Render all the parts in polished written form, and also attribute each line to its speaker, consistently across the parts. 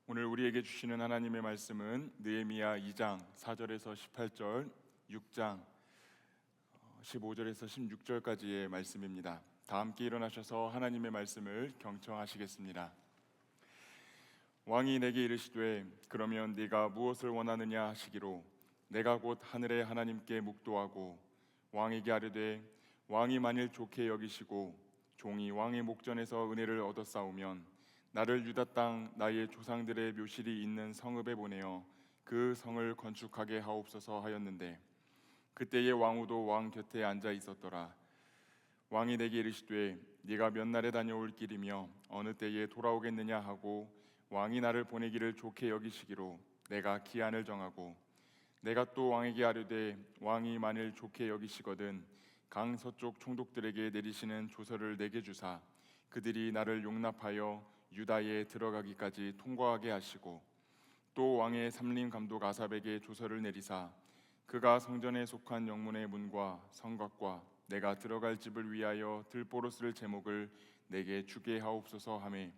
Speaker 1: 오늘 우리에게 주시는 하나님의 말씀은 느헤미야 2장 4절에서 18절, 6장 15절에서 16절까지의 말씀입니다. 다 함께 일어나셔서 하나님의 말씀을 경청하시겠습니다. 왕이 내게 이르시되 그러면 네가 무엇을 원하느냐 하시기로 내가 곧 하늘의 하나님께 묵도하고 왕에게 아뢰되 왕이 만일 좋게 여기시고 종이 왕의 목전에서 은혜를 얻었사오면 나를 유다 땅 나의 조상들의 묘실이 있는 성읍에 보내어 그 성을 건축하게 하옵소서 하였는데 그때의 왕후도 왕 곁에 앉아 있었더라. 왕이 내게 이르시되 네가 몇 날에 다녀올 길이며 어느 때에 돌아오겠느냐 하고 왕이 나를 보내기를 좋게 여기시기로 내가 기한을 정하고 내가 또 왕에게 아뢰되 왕이 만일 좋게 여기시거든 강 서쪽 총독들에게 내리시는 조서를 내게 주사 그들이 나를 용납하여 유다에 들어가기까지 통과하게 하시고 또 왕의 삼림 감독 아삽에게 조서를 내리사 그가 성전에 속한 영문의 문과 성곽과 내가 들어갈 집을 위하여 들보로 쓸 제목을 내게 주게 하옵소서 하매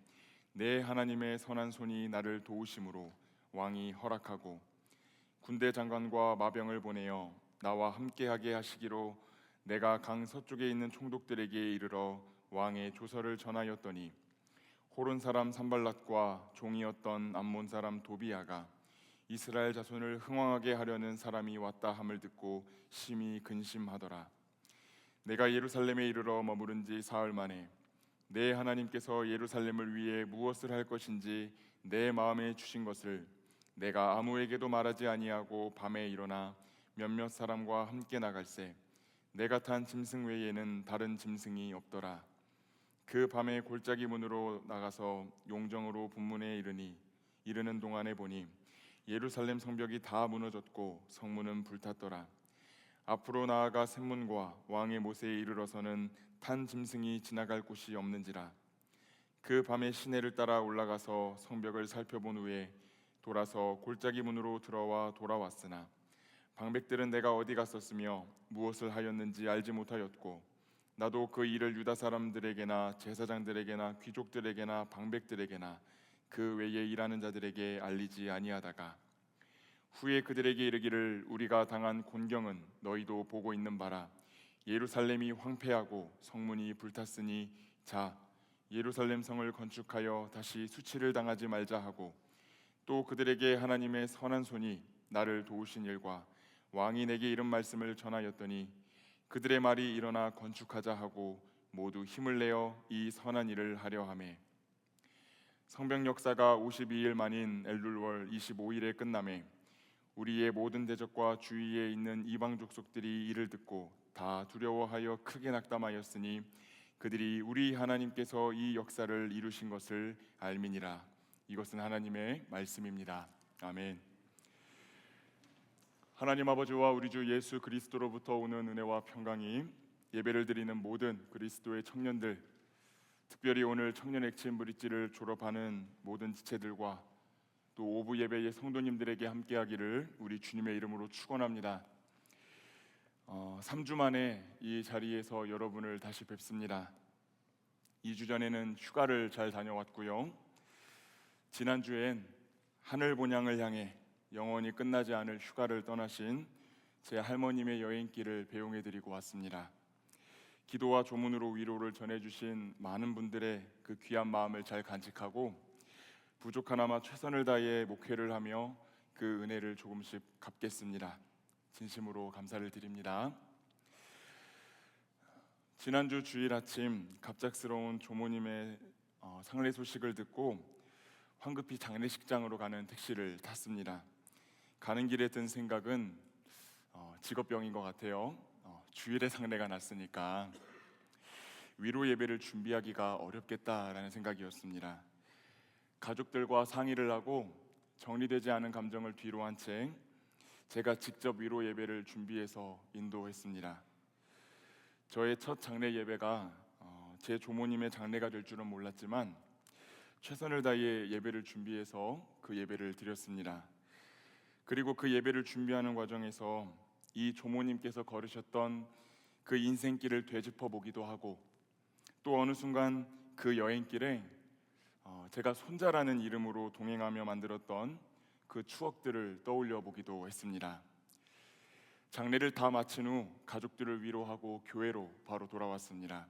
Speaker 1: 내 하나님의 선한 손이 나를 도우심으로 왕이 허락하고 군대 장관과 마병을 보내어 나와 함께하게 하시기로 내가 강 서쪽에 있는 총독들에게 이르러 왕의 조서를 전하였더니 호론 사람 산발랏과 종이었던 암몬 사람 도비야가 이스라엘 자손을 흥왕하게 하려는 사람이 왔다 함을 듣고 심히 근심하더라. 내가 예루살렘에 이르러 머무른 지 사흘 만에 내 하나님께서 예루살렘을 위해 무엇을 할 것인지 내 마음에 주신 것을 내가 아무에게도 말하지 아니하고 밤에 일어나 몇몇 사람과 함께 나갈새 내가 탄 짐승 외에는 다른 짐승이 없더라. 그 밤에 골짜기 문으로 나가서 용정으로 분문에 이르는 동안에 보니 예루살렘 성벽이 다 무너졌고 성문은 불탔더라. 앞으로 나아가 샘문과 왕의 못에 이르러서는 탄 짐승이 지나갈 곳이 없는지라. 그 밤에 시내를 따라 올라가서 성벽을 살펴본 후에 돌아서 골짜기 문으로 들어와 돌아왔으나 방백들은 내가 어디 갔었으며 무엇을 하였는지 알지 못하였고 나도 그 일을 유다 사람들에게나 제사장들에게나 귀족들에게나 방백들에게나 그 외에 일하는 자들에게 알리지 아니하다가 후에 그들에게 이르기를 우리가 당한 곤경은 너희도 보고 있는 바라. 예루살렘이 황폐하고 성문이 불탔으니 자 예루살렘 성을 건축하여 다시 수치를 당하지 말자 하고 또 그들에게 하나님의 선한 손이 나를 도우신 일과 왕이 내게 이런 말씀을 전하였더니 그들의 말이 일어나 건축하자 하고 모두 힘을 내어 이 선한 일을 하려 하매 성벽 역사가 52일 만인 엘룰월 25일에 끝나매 우리의 모든 대적과 주위에 있는 이방 족속들이 이를 듣고 다 두려워하여 크게 낙담하였으니 그들이 우리 하나님께서 이 역사를 이루신 것을 알미니라. 이것은 하나님의 말씀입니다. 아멘. 하나님 아버지와 우리 주 예수 그리스도로부터 오는 은혜와 평강이 예배를 드리는 모든 그리스도의 청년들, 특별히 오늘 청년 액침 브릿지를 졸업하는 모든 지체들과 또 오부 예배의 성도님들에게 함께하기를 우리 주님의 이름으로 축원합니다. 3주 만에 이 자리에서 여러분을 다시 뵙습니다. 2주 전에는 휴가를 잘 다녀왔고요. 지난주엔 하늘 본향을 향해 영원히 끝나지 않을 휴가를 떠나신 제 할머님의 여행길을 배웅해드리고 왔습니다. 기도와 조문으로 위로를 전해주신 많은 분들의 그 귀한 마음을 잘 간직하고 부족하나마 최선을 다해 목회를 하며 그 은혜를 조금씩 갚겠습니다. 진심으로 감사를 드립니다. 지난주 주일 아침 갑작스러운 조모님의 상례 소식을 듣고 황급히 장례식장으로 가는 택시를 탔습니다. 가는 길에 든 생각은 직업병인 것 같아요. 주일에 상례가 났으니까 위로 예배를 준비하기가 어렵겠다라는 생각이었습니다. 가족들과 상의를 하고 정리되지 않은 감정을 뒤로 한 채 제가 직접 위로 예배를 준비해서 인도했습니다. 저의 첫 장례 예배가 제 조모님의 장례가 될 줄은 몰랐지만 최선을 다해 예배를 준비해서 그 예배를 드렸습니다. 그리고 그 예배를 준비하는 과정에서 이 조모님께서 걸으셨던 그 인생길을 되짚어 보기도 하고 또 어느 순간 그 여행길에 제가 손자라는 이름으로 동행하며 만들었던 그 추억들을 떠올려 보기도 했습니다. 장례를 다 마친 후 가족들을 위로하고 교회로 바로 돌아왔습니다.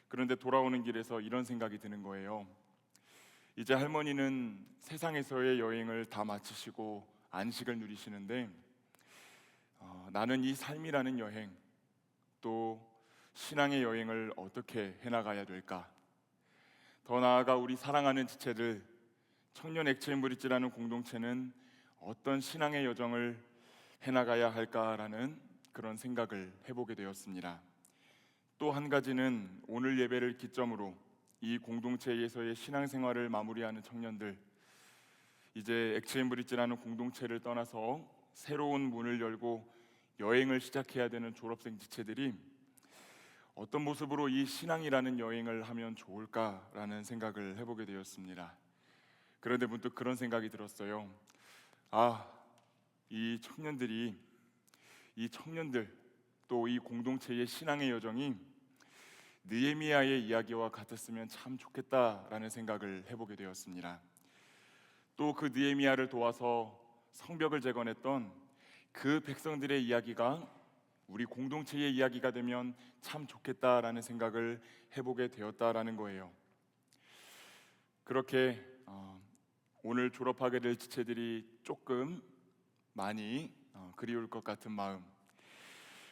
Speaker 1: 그런데 돌아오는 길에서 이런 생각이 드는 거예요. 이제 할머니는 세상에서의 여행을 다 마치시고 안식을 누리시는데 나는 이 삶이라는 여행, 또 신앙의 여행을 어떻게 해나가야 될까? 더 나아가 우리 사랑하는 지체들, 청년 엑체인 브릿지라는 공동체는 어떤 신앙의 여정을 해나가야 할까라는 그런 생각을 해보게 되었습니다. 또 한 가지는 오늘 예배를 기점으로 이 공동체에서의 신앙생활을 마무리하는 청년들, 이제 엑체인 브릿지라는 공동체를 떠나서 새로운 문을 열고 여행을 시작해야 되는 졸업생 지체들이 어떤 모습으로 이 신앙이라는 여행을 하면 좋을까라는 생각을 해보게 되었습니다. 그런데 문득 그런 생각이 들었어요. 이 청년들 또 이 공동체의 신앙의 여정이 느헤미야의 이야기와 같았으면 참 좋겠다라는 생각을 해보게 되었습니다. 또 그 느헤미야를 도와서 성벽을 재건했던 그 백성들의 이야기가 우리 공동체의 이야기가 되면 참 좋겠다라는 생각을 해보게 되었다라는 거예요. 그렇게 오늘 졸업하게 될 지체들이 조금 많이 그리울 것 같은 마음,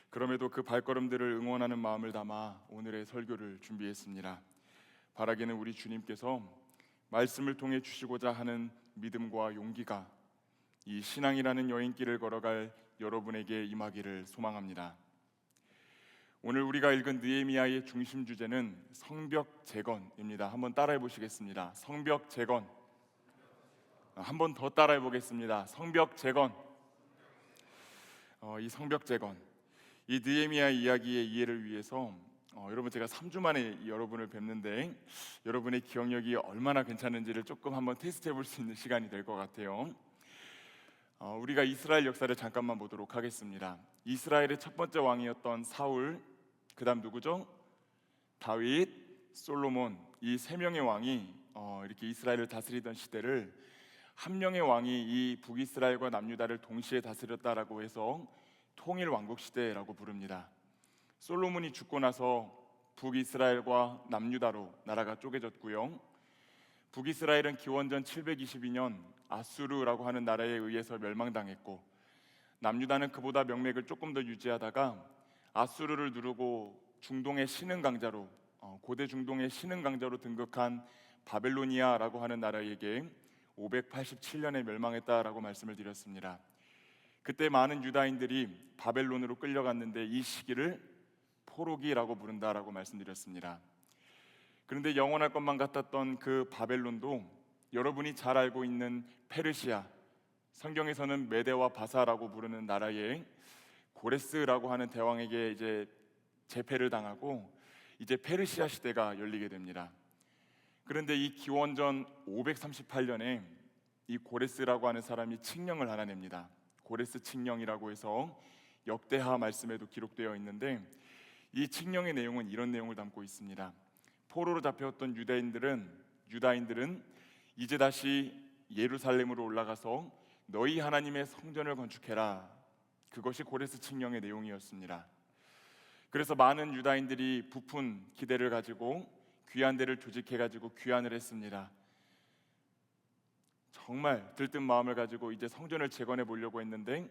Speaker 1: 그럼에도 그 발걸음들을 응원하는 마음을 담아 오늘의 설교를 준비했습니다. 바라기는 우리 주님께서 말씀을 통해 주시고자 하는 믿음과 용기가 이 신앙이라는 여행길을 걸어갈 여러분에게 임하기를 소망합니다. 오늘 우리가 읽은 느헤미야의 중심 주제는 성벽 재건입니다. 한번 따라해 보시겠습니다. 성벽 재건. 한번 더 따라해 보겠습니다. 성벽 재건. 이 성벽 재건, 이 느헤미야 이야기의 이해를 위해서 여러분, 제가 3주 만에 여러분을 뵙는데 여러분의 기억력이 얼마나 괜찮은지를 조금 한번 테스트해 볼 수 있는 시간이 될 것 같아요. 우리가 이스라엘 역사를 잠깐만 보도록 하겠습니다. 이스라엘의 첫 번째 왕이었던 사울, 그 다음 누구죠? 다윗, 솔로몬, 이 세 명의 왕이 이렇게 이스라엘을 다스리던 시대를 한 명의 왕이 이 북이스라엘과 남유다를 동시에 다스렸다라고 해서 통일 왕국 시대라고 부릅니다. 솔로몬이 죽고 나서 북이스라엘과 남유다로 나라가 쪼개졌고요. 북이스라엘은 기원전 722년 아수르라고 하는 나라에 의해서 멸망당했고, 남유다는 그보다 명맥을 조금 더 유지하다가 아수르를 누르고 중동의 신흥 강자로, 고대 중동의 신흥 강자로 등극한 바벨로니아라고 하는 나라에게 587년에 멸망했다라고 말씀을 드렸습니다. 그때 많은 유다인들이 바벨론으로 끌려갔는데 이 시기를 포로기라고 부른다라고 말씀드렸습니다. 그런데 영원할 것만 같았던 그 바벨론도 여러분이 잘 알고 있는 페르시아, 성경에서는 메대와 바사라고 부르는 나라의 고레스라고 하는 대왕에게 이제 제패를 당하고 이제 페르시아 시대가 열리게 됩니다. 그런데 이 기원전 538년에 이 고레스라고 하는 사람이 칙령을 하나 냅니다. 고레스 칙령이라고 해서 역대하 말씀에도 기록되어 있는데, 이 칙령의 내용은 이런 내용을 담고 있습니다. 포로로 잡혀왔던 유다인들은 이제 다시 예루살렘으로 올라가서 너희 하나님의 성전을 건축해라. 그것이 고레스 칙령의 내용이었습니다. 그래서 많은 유다인들이 부푼 기대를 가지고 귀한 데를 조직해가지고 귀환을 했습니다. 정말 들뜬 마음을 가지고 이제 성전을 재건해 보려고 했는데,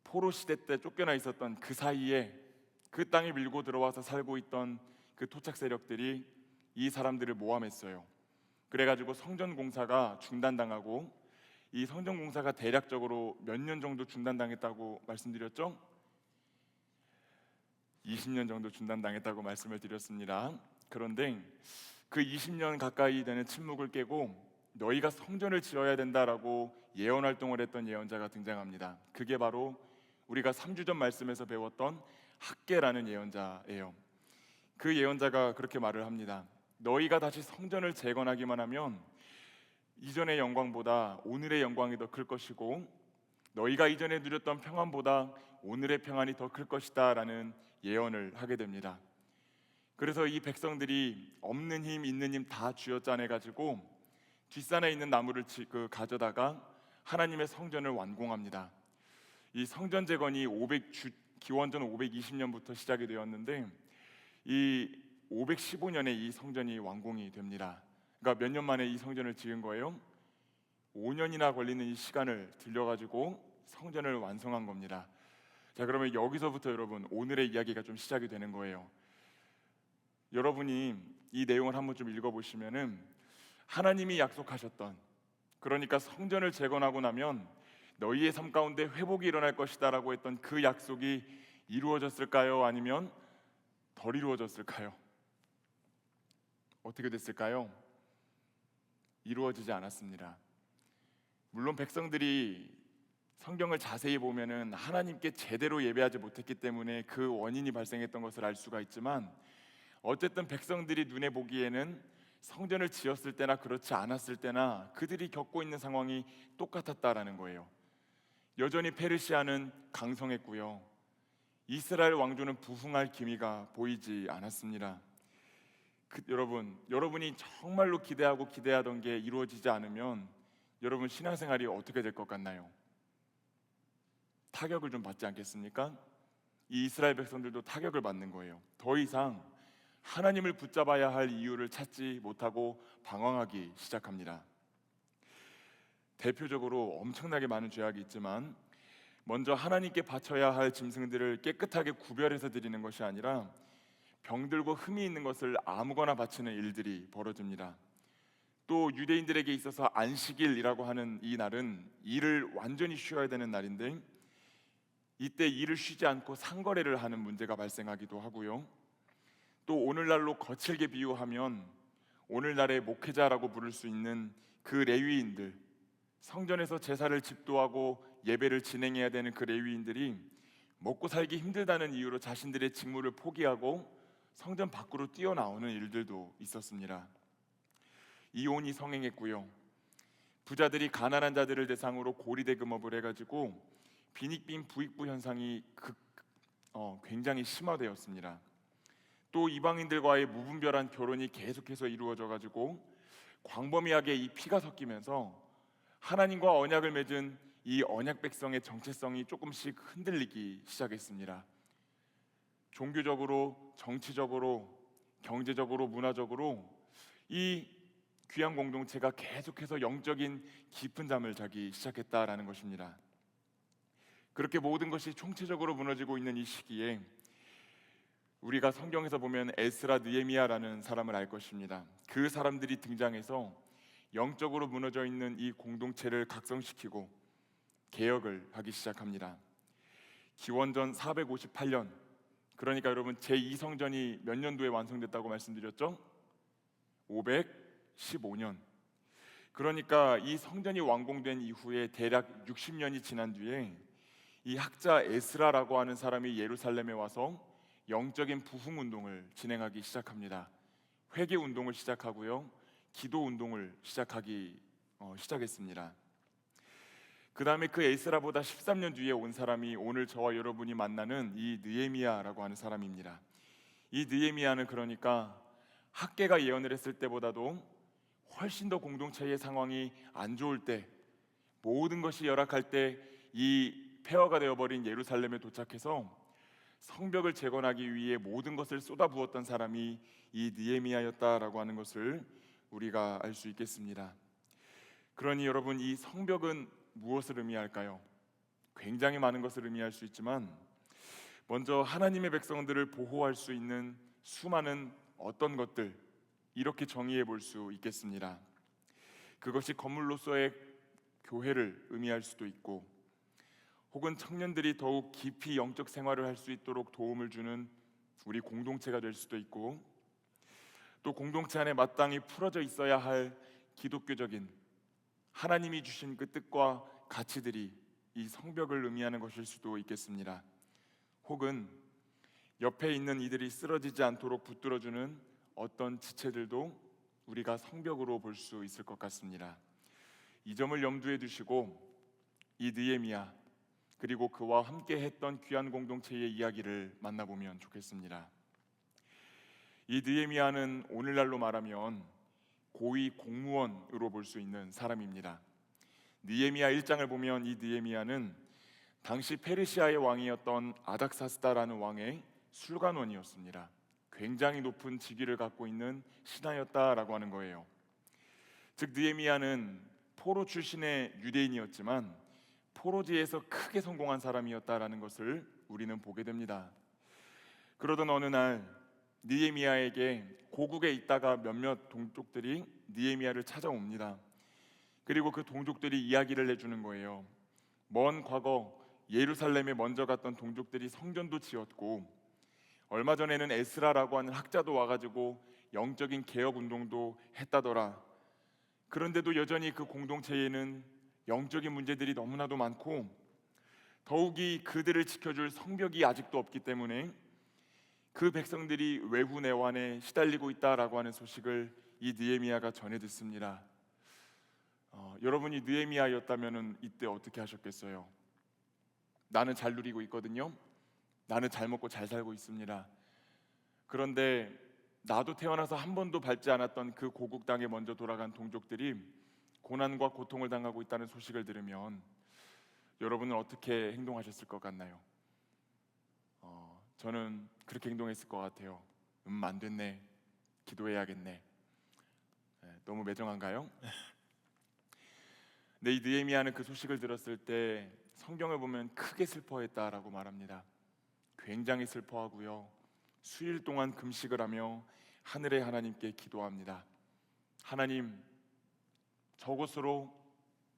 Speaker 1: 포로 시대 때 쫓겨나 있었던 그 사이에 그 땅에 밀고 들어와서 살고 있던 그 토착 세력들이 이 사람들을 모함했어요. 그래가지고 성전 공사가 중단당하고, 이 성전 공사가 대략적으로 몇 년 정도 중단당했다고 말씀드렸죠? 20년 정도 중단당했다고 말씀을 드렸습니다. 그런데 그 20년 가까이 되는 침묵을 깨고 너희가 성전을 지어야 된다라고 예언 활동을 했던 예언자가 등장합니다. 그게 바로 우리가 3주 전 말씀에서 배웠던 학개라는 예언자예요. 그 예언자가 그렇게 말을 합니다. 너희가 다시 성전을 재건하기만 하면 이전의 영광보다 오늘의 영광이 더 클 것이고, 너희가 이전에 누렸던 평안보다 오늘의 평안이 더 클 것이다 라는 예언을 하게 됩니다. 그래서 이 백성들이 없는 힘 있는 힘 다 쥐어짜내 가지고 뒷산에 있는 나무를 가져다가 하나님의 성전을 완공합니다. 이 성전 재건이 기원전 520년부터 시작이 되었는데 이 515년에 이 성전이 완공이 됩니다. 그러니까 몇 년 만에 이 성전을 지은 거예요? 5년이나 걸리는 이 시간을 들여가지고 성전을 완성한 겁니다. 자, 그러면 여기서부터 여러분 오늘의 이야기가 좀 시작이 되는 거예요. 여러분이 이 내용을 한번 좀 읽어보시면은 하나님이 약속하셨던, 그러니까 성전을 재건하고 나면 너희의 삶 가운데 회복이 일어날 것이다 라고 했던 그 약속이 이루어졌을까요? 아니면 덜 이루어졌을까요? 어떻게 됐을까요? 이루어지지 않았습니다. 물론 백성들이 성경을 자세히 보면은 하나님께 제대로 예배하지 못했기 때문에 그 원인이 발생했던 것을 알 수가 있지만, 어쨌든 백성들이 눈에 보기에는 성전을 지었을 때나 그렇지 않았을 때나 그들이 겪고 있는 상황이 똑같았다라는 거예요. 여전히 페르시아는 강성했고요, 이스라엘 왕조는 부흥할 기미가 보이지 않았습니다. 여러분이 정말로 기대하던 게 이루어지지 않으면 여러분 신앙생활이 어떻게 될 것 같나요? 타격을 좀 받지 않겠습니까? 이 이스라엘 백성들도 타격을 받는 거예요. 더 이상 하나님을 붙잡아야 할 이유를 찾지 못하고 방황하기 시작합니다. 대표적으로 엄청나게 많은 죄악이 있지만, 먼저 하나님께 바쳐야 할 짐승들을 깨끗하게 구별해서 드리는 것이 아니라 병들고 흠이 있는 것을 아무거나 바치는 일들이 벌어집니다. 또 유대인들에게 있어서 안식일이라고 하는 이 날은 일을 완전히 쉬어야 되는 날인데, 이때 일을 쉬지 않고 상거래를 하는 문제가 발생하기도 하고요. 또 오늘날로 거칠게 비유하면 오늘날의 목회자라고 부를 수 있는 그 레위인들, 성전에서 제사를 집도하고 예배를 진행해야 되는 그 레위인들이 먹고 살기 힘들다는 이유로 자신들의 직무를 포기하고 성전 밖으로 뛰어나오는 일들도 있었습니다. 이혼이 성행했고요, 부자들이 가난한 자들을 대상으로 고리대금업을 해가지고 빈익빈 부익부 현상이 굉장히 심화되었습니다. 또 이방인들과의 무분별한 결혼이 계속해서 이루어져가지고 광범위하게 이 피가 섞이면서 하나님과 언약을 맺은 이 언약 백성의 정체성이 조금씩 흔들리기 시작했습니다. 종교적으로, 정치적으로, 경제적으로, 문화적으로 이 귀한 공동체가 계속해서 영적인 깊은 잠을 자기 시작했다라는 것입니다. 그렇게 모든 것이 총체적으로 무너지고 있는 이 시기에 우리가 성경에서 보면 에스라, 느헤미야라는 사람을 알 것입니다. 그 사람들이 등장해서 영적으로 무너져 있는 이 공동체를 각성시키고 개혁을 하기 시작합니다. 기원전 458년, 그러니까 여러분 제2성전이 몇 년도에 완성됐다고 말씀드렸죠? 515년. 그러니까 이 성전이 완공된 이후에 대략 60년이 지난 뒤에 이 학자 에스라라고 하는 사람이 예루살렘에 와서 영적인 부흥 운동을 진행하기 시작합니다. 회개 운동을 시작하고요, 기도 운동을 시작했습니다. 그 다음에 그 에스라보다 13년 뒤에 온 사람이 오늘 저와 여러분이 만나는 이 느헤미야라고 하는 사람입니다. 이 느헤미야는 그러니까 학개가 예언을 했을 때보다도 훨씬 더 공동체의 상황이 안 좋을 때, 모든 것이 열악할 때 이 폐허가 되어버린 예루살렘에 도착해서 성벽을 재건하기 위해 모든 것을 쏟아부었던 사람이 이 느헤미야였다라고 하는 것을 우리가 알 수 있겠습니다. 그러니 여러분, 이 성벽은 무엇을 의미할까요? 굉장히 많은 것을 의미할 수 있지만, 먼저 하나님의 백성들을 보호할 수 있는 수많은 어떤 것들, 이렇게 정의해 볼 수 있겠습니다. 그것이 건물로서의 교회를 의미할 수도 있고, 혹은 청년들이 더욱 깊이 영적 생활을 할 수 있도록 도움을 주는 우리 공동체가 될 수도 있고, 또 공동체 안에 마땅히 풀어져 있어야 할 기독교적인 하나님이 주신 그 뜻과 가치들이 이 성벽을 의미하는 것일 수도 있겠습니다. 혹은 옆에 있는 이들이 쓰러지지 않도록 붙들어주는 어떤 지체들도 우리가 성벽으로 볼 수 있을 것 같습니다. 이 점을 염두에 두시고 이 느헤미야, 그리고 그와 함께 했던 귀한 공동체의 이야기를 만나보면 좋겠습니다. 이 느헤미야는 오늘날로 말하면 고위 공무원으로 볼 수 있는 사람입니다. 느헤미야 1장을 보면 이 느헤미야는 당시 페르시아의 왕이었던 아닥사스다라는 왕의 술관원이었습니다. 굉장히 높은 직위를 갖고 있는 신하였다라고 하는 거예요. 즉 느헤미야는 포로 출신의 유대인이었지만 포로지에서 크게 성공한 사람이었다라는 것을 우리는 보게 됩니다. 그러던 어느 날 느헤미야에게 고국에 있다가 몇몇 동족들이 느헤미야를 찾아옵니다. 그리고 그 동족들이 이야기를 해주는 거예요. 먼 과거 예루살렘에 먼저 갔던 동족들이 성전도 지었고 얼마 전에는 에스라라고 하는 학자도 와가지고 영적인 개혁 운동도 했다더라. 그런데도 여전히 그 공동체에는 영적인 문제들이 너무나도 많고 더욱이 그들을 지켜줄 성벽이 아직도 없기 때문에 그 백성들이 외부 내환에 시달리고 있다라고 하는 소식을 이 느헤미야가 전해 듣습니다. 여러분이 느헤미야였다면 이때 어떻게 하셨겠어요? 나는 잘 누리고 있거든요. 나는 잘 먹고 잘 살고 있습니다. 그런데 나도 태어나서 한 번도 밟지 않았던 그 고국 땅에 먼저 돌아간 동족들이 고난과 고통을 당하고 있다는 소식을 들으면 여러분은 어떻게 행동하셨을 것 같나요? 저는 그렇게 행동했을 것 같아요. 안 됐네. 기도해야겠네. 너무 매정한가요? 근데 이 느헤미야는 그 소식을 들었을 때 성경을 보면 크게 슬퍼했다라고 말합니다. 굉장히 슬퍼하고요. 수일 동안 금식을 하며 하늘의 하나님께 기도합니다. 하나님, 저곳으로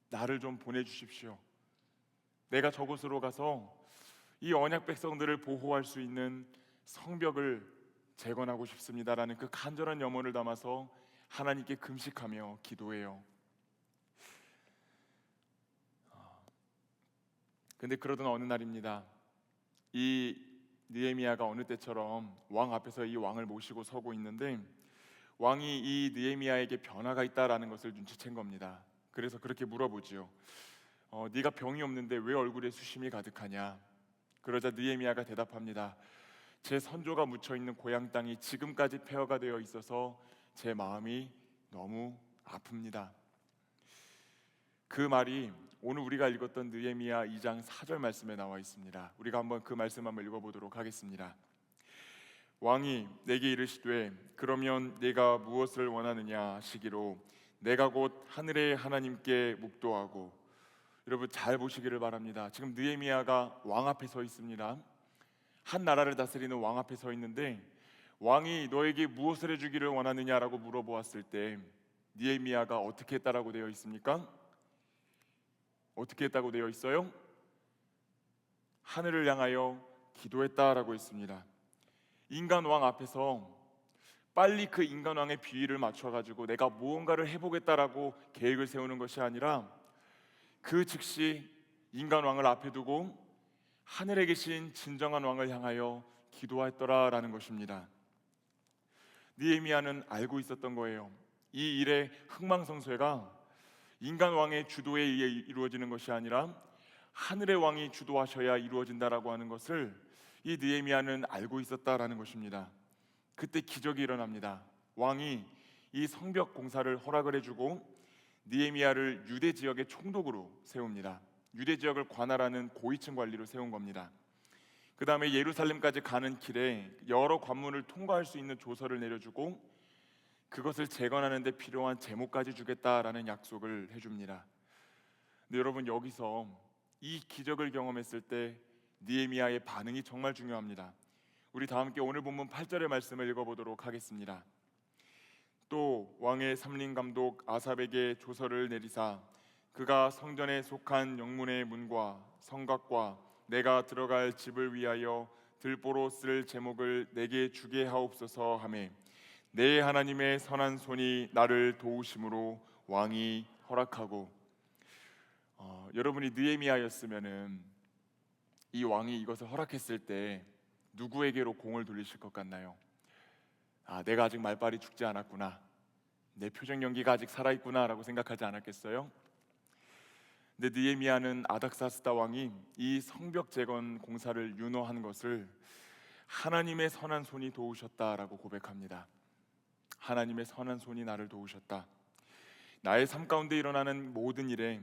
Speaker 1: 나를 좀 보내주십시오. 내가 저곳으로 가서 이 언약 백성들을 보호할 수 있는 성벽을 재건하고 싶습니다라는 그 간절한 염원을 담아서 하나님께 금식하며 기도해요. 근데 그러던 어느 날입니다. 이 느헤미야가 어느 때처럼 왕 앞에서 이 왕을 모시고 서고 있는데 왕이 이 느헤미야에게 변화가 있다라는 것을 눈치챈 겁니다. 그래서 그렇게 물어보지요. 네가 병이 없는데 왜 얼굴에 수심이 가득하냐? 그러자 느헤미야가 대답합니다. 제 선조가 묻혀 있는 고향 땅이 지금까지 폐허가 되어 있어서 제 마음이 너무 아픕니다. 그 말이 오늘 우리가 읽었던 느헤미야 2장 4절 말씀에 나와 있습니다. 우리가 한번 그 말씀 한번 읽어보도록 하겠습니다. 왕이 내게 이르시되 그러면 네가 무엇을 원하느냐 하시기로 내가 곧 하늘의 하나님께 묵도하고. 여러분 잘 보시기를 바랍니다. 지금 느헤미야가 왕 앞에 서 있습니다. 한 나라를 다스리는 왕 앞에 서 있는데 왕이 너에게 무엇을 해주기를 원하느냐라고 물어보았을 때 느헤미야가 어떻게 했다라고 되어 있습니까? 어떻게 했다고 되어 있어요? 하늘을 향하여 기도했다라고 했습니다. 인간 왕 앞에서 빨리 그 인간 왕의 비위를 맞춰가지고 내가 무언가를 해보겠다라고 계획을 세우는 것이 아니라 그 즉시 인간 왕을 앞에 두고 하늘에 계신 진정한 왕을 향하여 기도했더라라는 것입니다. 느헤미야는 알고 있었던 거예요. 이 일의 흥망성쇠가 인간 왕의 주도에 의해 이루어지는 것이 아니라 하늘의 왕이 주도하셔야 이루어진다라고 하는 것을 이 느헤미야는 알고 있었다라는 것입니다. 그때 기적이 일어납니다. 왕이 이 성벽 공사를 허락을 해주고 느헤미야를 유대 지역의 총독으로 세웁니다. 유대 지역을 관할하는 고위층 관리로 세운 겁니다. 그 다음에 예루살렘까지 가는 길에 여러 관문을 통과할 수 있는 조서를 내려주고 그것을 재건하는 데 필요한 제목까지 주겠다라는 약속을 해줍니다. 근데 여러분 여기서 이 기적을 경험했을 때 느헤미야의 반응이 정말 중요합니다. 우리 다 함께 오늘 본문 8절의 말씀을 읽어보도록 하겠습니다. 또 왕의 삼림감독 아삽에게 조서를 내리사 그가 성전에 속한 영문의 문과 성곽과 내가 들어갈 집을 위하여 들보로 쓸 제목을 내게 주게 하옵소서 하매 내 하나님의 선한 손이 나를 도우심으로 왕이 허락하고. 여러분이 느헤미야였으면은 이 왕이 이것을 허락했을 때 누구에게로 공을 돌리실 것 같나요? 내가 아직 말빨이 죽지 않았구나, 내 표정 연기가 아직 살아있구나 라고 생각하지 않았겠어요? 근데 느헤미야는 아닥사스다 왕이 이 성벽 재건 공사를 윤허한 것을 하나님의 선한 손이 도우셨다라고 고백합니다. 하나님의 선한 손이 나를 도우셨다. 나의 삶 가운데 일어나는 모든 일에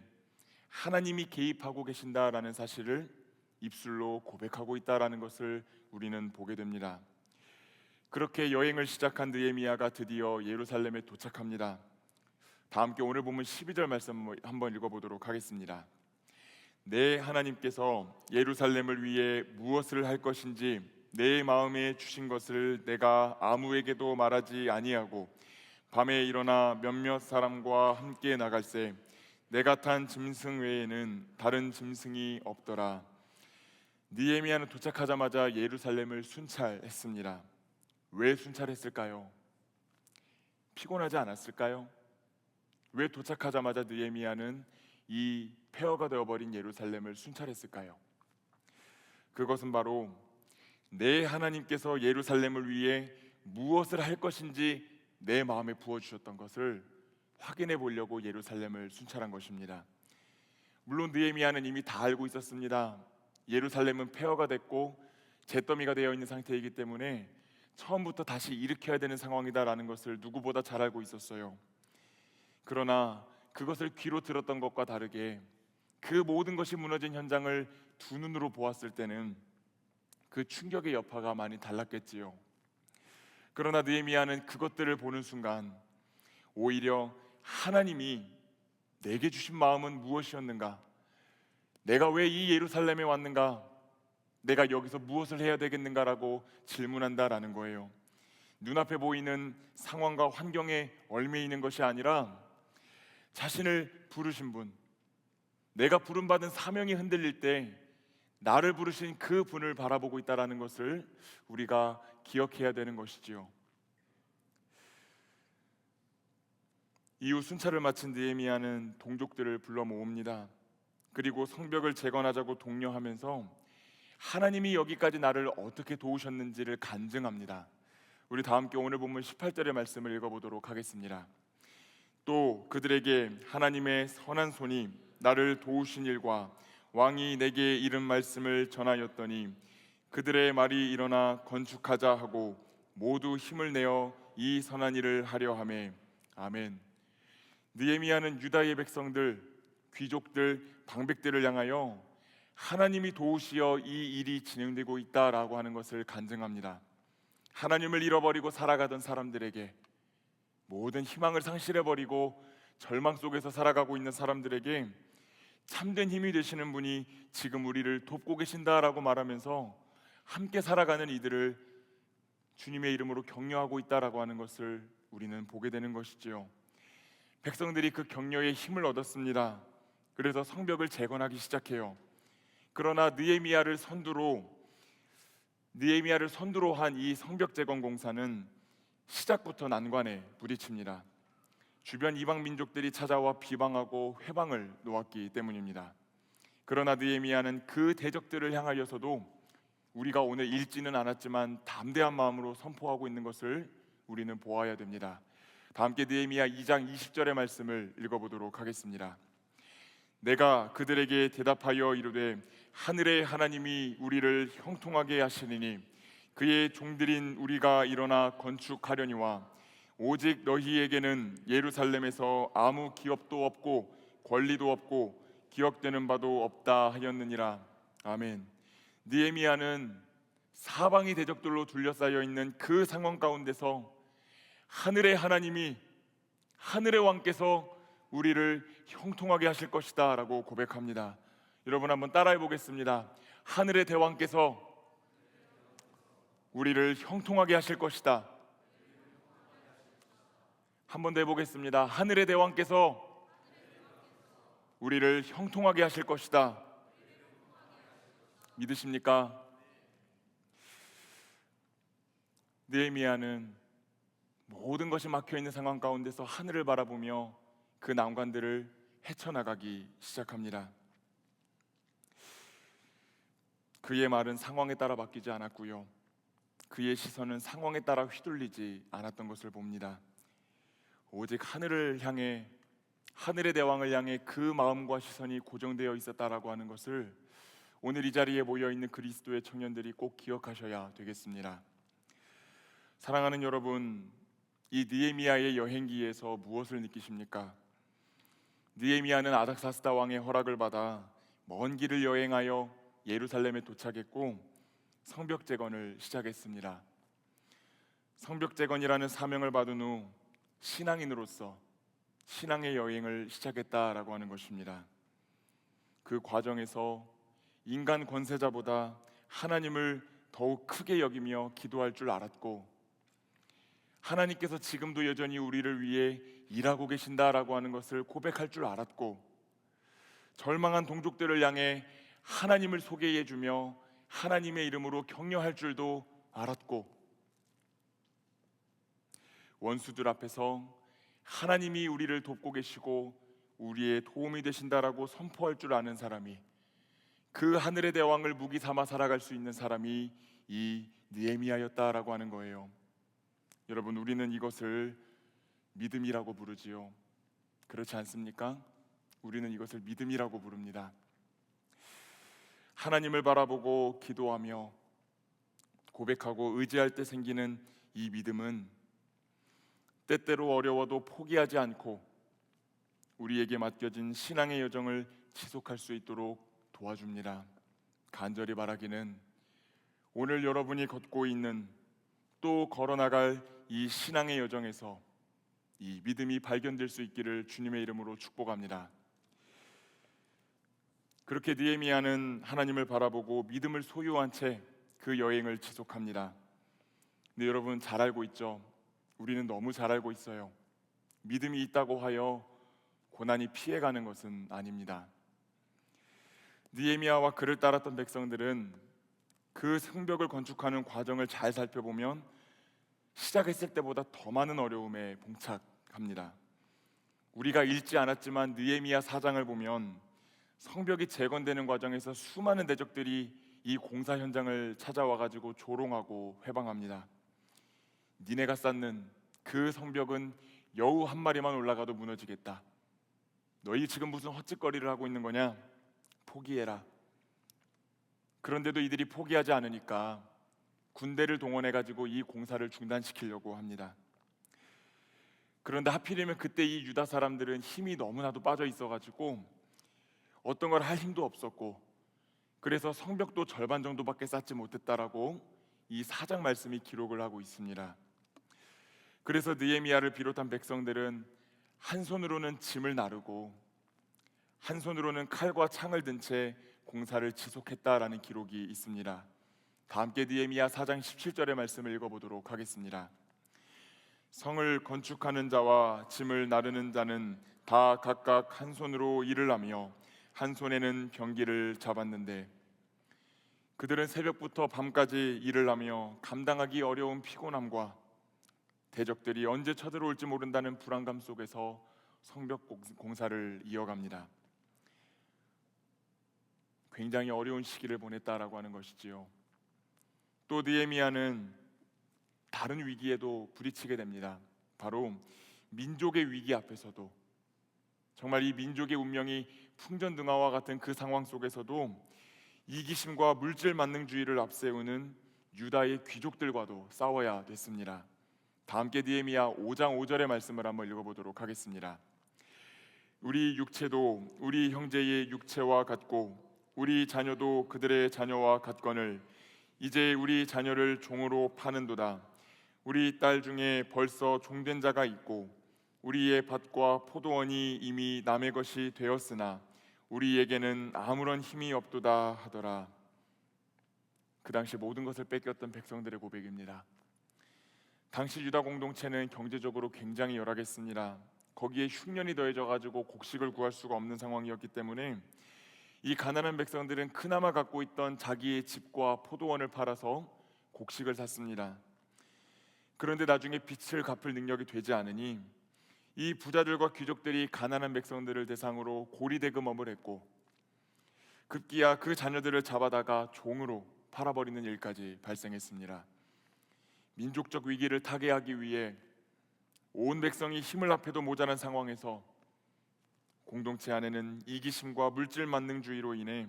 Speaker 1: 하나님이 개입하고 계신다라는 사실을 입술로 고백하고 있다라는 것을 우리는 보게 됩니다. 그렇게 여행을 시작한 느헤미야가 드디어 예루살렘에 도착합니다. 다 함께 오늘 본문 12절 말씀 한번 읽어보도록 하겠습니다. 내 하나님께서 예루살렘을 위해 무엇을 할 것인지 내 마음에 주신 것을 내가 아무에게도 말하지 아니하고 밤에 일어나 몇몇 사람과 함께 나갈새 내가 탄 짐승 외에는 다른 짐승이 없더라. 느헤미야는 도착하자마자 예루살렘을 순찰했습니다. 왜 순찰했을까요? 피곤하지 않았을까요? 왜 도착하자마자 느헤미야는 이 폐허가 되어버린 예루살렘을 순찰했을까요? 그것은 바로 내 하나님께서 예루살렘을 위해 무엇을 할 것인지 내 마음에 부어주셨던 것을 확인해 보려고 예루살렘을 순찰한 것입니다. 물론 느헤미야는 이미 다 알고 있었습니다. 예루살렘은 폐허가 됐고 잿더미가 되어 있는 상태이기 때문에 처음부터 다시 일으켜야 되는 상황이다라는 것을 누구보다 잘 알고 있었어요. 그러나 그것을 귀로 들었던 것과 다르게 그 모든 것이 무너진 현장을 두 눈으로 보았을 때는 그 충격의 여파가 많이 달랐겠지요. 그러나 느헤미야는 그것들을 보는 순간 오히려 하나님이 내게 주신 마음은 무엇이었는가? 내가 왜 이 예루살렘에 왔는가? 내가 여기서 무엇을 해야 되겠는가라고 질문한다라는 거예요. 눈앞에 보이는 상황과 환경에 얽매이는 것이 아니라 자신을 부르신 분, 내가 부름받은 사명이 흔들릴 때 나를 부르신 그 분을 바라보고 있다는 것을 우리가 기억해야 되는 것이지요. 이후 순찰을 마친 느헤미야는 동족들을 불러 모읍니다. 그리고 성벽을 재건하자고 독려하면서 하나님이 여기까지 나를 어떻게 도우셨는지를 간증합니다. 우리 다 함께 오늘 본문 18절의 말씀을 읽어보도록 하겠습니다. 또 그들에게 하나님의 선한 손이 나를 도우신 일과 왕이 내게 이른 말씀을 전하였더니 그들의 말이 일어나 건축하자 하고 모두 힘을 내어 이 선한 일을 하려 하매 아멘. 느헤미야는 유다의 백성들, 귀족들, 방백들을 향하여 하나님이 도우시어 이 일이 진행되고 있다라고 하는 것을 간증합니다. 하나님을 잃어버리고 살아가던 사람들에게, 모든 희망을 상실해버리고 절망 속에서 살아가고 있는 사람들에게 참된 힘이 되시는 분이 지금 우리를 돕고 계신다라고 말하면서 함께 살아가는 이들을 주님의 이름으로 격려하고 있다라고 하는 것을 우리는 보게 되는 것이지요. 백성들이 그 격려의 힘을 얻었습니다. 그래서 성벽을 재건하기 시작해요. 그러나 느헤미야를 선두로 한 이 성벽 재건 공사는 시작부터 난관에 부딪힙니다. 주변 이방 민족들이 찾아와 비방하고 회방을 놓았기 때문입니다. 그러나 느헤미야는 그 대적들을 향하여서도 우리가 오늘 읽지는 않았지만 담대한 마음으로 선포하고 있는 것을 우리는 보아야 됩니다. 다 함께 느헤미야 2장 20절의 말씀을 읽어보도록 하겠습니다. 내가 그들에게 대답하여 이르되 하늘의 하나님이 우리를 형통하게 하시리니 그의 종들인 우리가 일어나 건축하려니와 오직 너희에게는 예루살렘에서 아무 기업도 없고 권리도 없고 기억되는 바도 없다 하였느니라. 아멘. 느헤미야는 사방이 대적들로 둘러싸여 있는 그 상황 가운데서 하늘의 하나님이, 하늘의 왕께서 우리를 형통하게 하실 것이다 라고 고백합니다. 여러분 한번 따라해 보겠습니다. 하늘의 대왕께서 우리를 형통하게 하실 것이다. 한 번 더 해보겠습니다. 하늘의 대왕께서 우리를 형통하게 하실 것이다. 믿으십니까? 느헤미야는 모든 것이 막혀있는 상황 가운데서 하늘을 바라보며 그 난관들을 헤쳐나가기 시작합니다. 그의 말은 상황에 따라 바뀌지 않았고요, 그의 시선은 상황에 따라 휘둘리지 않았던 것을 봅니다. 오직 하늘을 향해, 하늘의 대왕을 향해 그 마음과 시선이 고정되어 있었다라고 하는 것을 오늘 이 자리에 모여 있는 그리스도의 청년들이 꼭 기억하셔야 되겠습니다. 사랑하는 여러분, 이 느헤미야의 여행기에서 무엇을 느끼십니까? 느헤미야는 아닥사스다 왕의 허락을 받아 먼 길을 여행하여 예루살렘에 도착했고 성벽 재건을 시작했습니다. 성벽 재건이라는 사명을 받은 후 신앙인으로서 신앙의 여행을 시작했다라고 하는 것입니다. 그 과정에서 인간 권세자보다 하나님을 더욱 크게 여기며 기도할 줄 알았고, 하나님께서 지금도 여전히 우리를 위해 일하고 계신다라고 하는 것을 고백할 줄 알았고, 절망한 동족들을 향해 하나님을 소개해 주며 하나님의 이름으로 격려할 줄도 알았고, 원수들 앞에서 하나님이 우리를 돕고 계시고 우리의 도움이 되신다라고 선포할 줄 아는 사람이, 그 하늘의 대왕을 무기 삼아 살아갈 수 있는 사람이 이 느헤미야였다라고 하는 거예요. 여러분, 우리는 이것을 믿음이라고 부르지요. 그렇지 않습니까? 우리는 이것을 믿음이라고 부릅니다. 하나님을 바라보고 기도하며 고백하고 의지할 때 생기는 이 믿음은 때때로 어려워도 포기하지 않고 우리에게 맡겨진 신앙의 여정을 지속할 수 있도록 도와줍니다. 간절히 바라기는 오늘 여러분이 걷고 있는, 또 걸어나갈 이 신앙의 여정에서 이 믿음이 발견될 수 있기를 주님의 이름으로 축복합니다. 그렇게 느헤미야는 하나님을 바라보고 믿음을 소유한 채 그 여행을 지속합니다. 근데 여러분 잘 알고 있죠? 우리는 너무 잘 알고 있어요. 믿음이 있다고 하여 고난이 피해가는 것은 아닙니다. 느헤미야와 그를 따랐던 백성들은 그 성벽을 건축하는 과정을 잘 살펴보면 시작했을 때보다 더 많은 어려움에 봉착합니다. 우리가 읽지 않았지만 느헤미야 4장을 보면 성벽이 재건되는 과정에서 수많은 대적들이 이 공사 현장을 찾아와 가지고 조롱하고 회방합니다. 니네가 쌓는 그 성벽은 여우 한 마리만 올라가도 무너지겠다. 너희 지금 무슨 헛짓거리를 하고 있는 거냐? 포기해라. 그런데도 이들이 포기하지 않으니까 군대를 동원해 가지고 이 공사를 중단시키려고 합니다. 그런데 하필이면 그때 이 유다 사람들은 힘이 너무나도 빠져 있어 가지고 어떤 걸 할 힘도 없었고, 그래서 성벽도 절반 정도밖에 쌓지 못했다라고 이 4장 말씀이 기록을 하고 있습니다. 그래서 느헤미야를 비롯한 백성들은 한 손으로는 짐을 나르고 한 손으로는 칼과 창을 든 채 공사를 지속했다라는 기록이 있습니다. 다 함께 느헤미야 4장 17절의 말씀을 읽어보도록 하겠습니다. 성을 건축하는 자와 짐을 나르는 자는 다 각각 한 손으로 일을 하며 한 손에는 병기를 잡았는데, 그들은 새벽부터 밤까지 일을 하며 감당하기 어려운 피곤함과 대적들이 언제 쳐들어올지 모른다는 불안감 속에서 성벽 공사를 이어갑니다. 굉장히 어려운 시기를 보냈다라고 하는 것이지요. 또 느헤미야는 다른 위기에도 부딪히게 됩니다. 바로 민족의 위기 앞에서도, 정말 이 민족의 운명이 풍전등화와 같은 그 상황 속에서도 이기심과 물질 만능주의를 앞세우는 유다의 귀족들과도 싸워야 됐습니다. 다 함께 느헤미야 5장 5절의 말씀을 한번 읽어보도록 하겠습니다. 우리 육체도 우리 형제의 육체와 같고 우리 자녀도 그들의 자녀와 같거늘 이제 우리 자녀를 종으로 파는도다. 우리 딸 중에 벌써 종된 자가 있고 우리의 밭과 포도원이 이미 남의 것이 되었으나 우리에게는 아무런 힘이 없도다 하더라. 그 당시 모든 것을 뺏겼던 백성들의 고백입니다. 당시 유다 공동체는 경제적으로 굉장히 열악했습니다. 거기에 흉년이 더해져 가지고 곡식을 구할 수가 없는 상황이었기 때문에 이 가난한 백성들은 그나마 갖고 있던 자기의 집과 포도원을 팔아서 곡식을 샀습니다. 그런데 나중에 빚을 갚을 능력이 되지 않으니 이 부자들과 귀족들이 가난한 백성들을 대상으로 고리대금업을 했고, 급기야 그 자녀들을 잡아다가 종으로 팔아버리는 일까지 발생했습니다. 민족적 위기를 타개하기 위해 온 백성이 힘을 합해도 모자란 상황에서 공동체 안에는 이기심과 물질 만능주의로 인해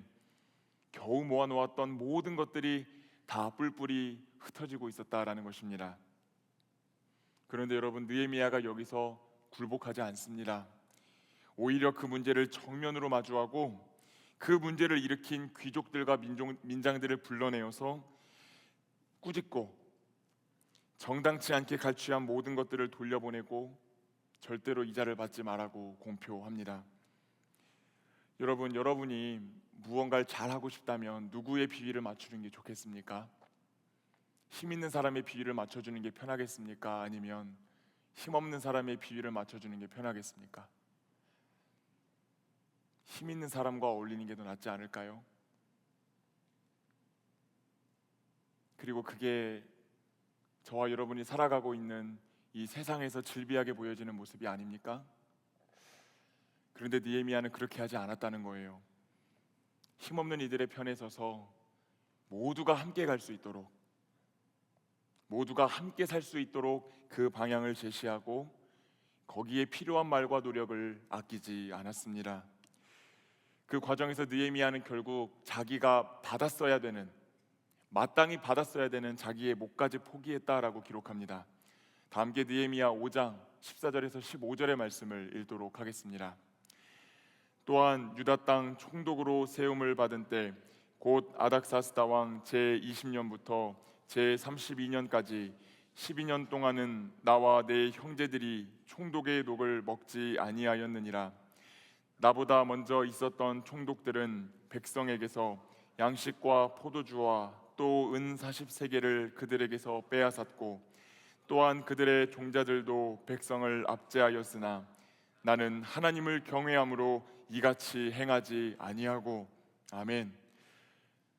Speaker 1: 겨우 모아놓았던 모든 것들이 다 뿔뿔이 흩어지고 있었다라는 것입니다. 그런데 여러분, 느헤미야가 여기서 굴복하지 않습니다. 오히려 그 문제를 정면으로 마주하고 그 문제를 일으킨 귀족들과 민장들을 불러내어서 꾸짖고 정당치 않게 갈취한 모든 것들을 돌려보내고 절대로 이자를 받지 말라고 공표합니다. 여러분, 여러분이 무언가를 잘하고 싶다면 누구의 비위를 맞추는 게 좋겠습니까? 힘 있는 사람의 비위를 맞춰주는 게 편하겠습니까? 아니면 힘없는 사람의 비위를 맞춰주는 게 편하겠습니까? 힘 있는 사람과 어울리는 게 더 낫지 않을까요? 그리고 그게 저와 여러분이 살아가고 있는 이 세상에서 질비하게 보여지는 모습이 아닙니까? 그런데 느헤미야는 그렇게 하지 않았다는 거예요. 힘없는 이들의 편에 서서 모두가 함께 갈 수 있도록, 모두가 함께 살 수 있도록 그 방향을 제시하고 거기에 필요한 말과 노력을 아끼지 않았습니다. 그 과정에서 느헤미야는 결국 자기가 받았어야 되는, 마땅히 받았어야 되는 자기의 몫까지 포기했다라고 기록합니다. 다 함께 느헤미야 5장 14절에서 15절의 말씀을 읽도록 하겠습니다. 또한 유다 땅 총독으로 세움을 받은 때 곧 아닥사스다 왕 제20년부터 제32년까지 12년 동안은 나와 내 형제들이 총독의 녹을 먹지 아니하였느니라. 나보다 먼저 있었던 총독들은 백성에게서 양식과 포도주와 또 은 40세겔을 그들에게서 빼앗았고 또한 그들의 종자들도 백성을 압제하였으나 나는 하나님을 경외함으로 이같이 행하지 아니하고. 아멘.